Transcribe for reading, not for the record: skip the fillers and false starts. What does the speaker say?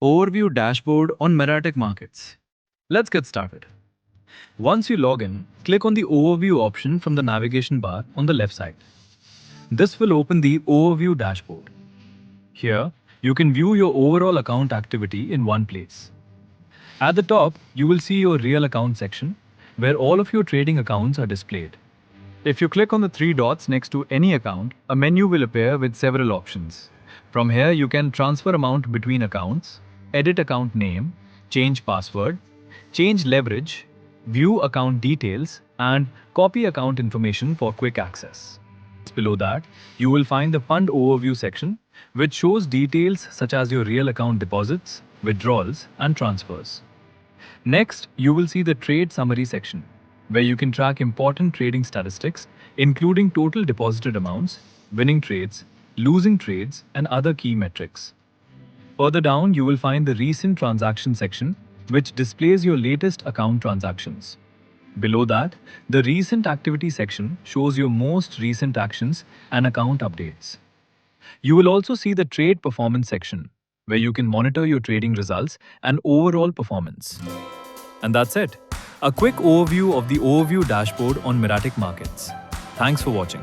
Overview dashboard on Medatiq Markets. Let's get started. Once you log in, click on the Overview option from the navigation bar on the left side. This will open the Overview dashboard. Here, you can view your overall account activity in one place. At the top, you will see your Real Account section, where all of your trading accounts are displayed. If you click on the three dots next to any account, a menu will appear with several options. From here, you can transfer amount between accounts, edit account name, change password, change leverage, view account details, and copy account information for quick access. Below that, you will find the Fund Overview section, which shows details such as your real account deposits, withdrawals, and transfers. Next, you will see the Trade Summary section, where you can track important trading statistics, including total deposited amounts, winning trades, losing trades, and other key metrics. Further down, you will find the Recent Transaction section, which displays your latest account transactions. Below that, the Recent Activity section shows your most recent actions and account updates. You will also see the Trade Performance section, where you can monitor your trading results and overall performance. And that's it. A quick overview of the Overview dashboard on Medatiq Markets. Thanks for watching.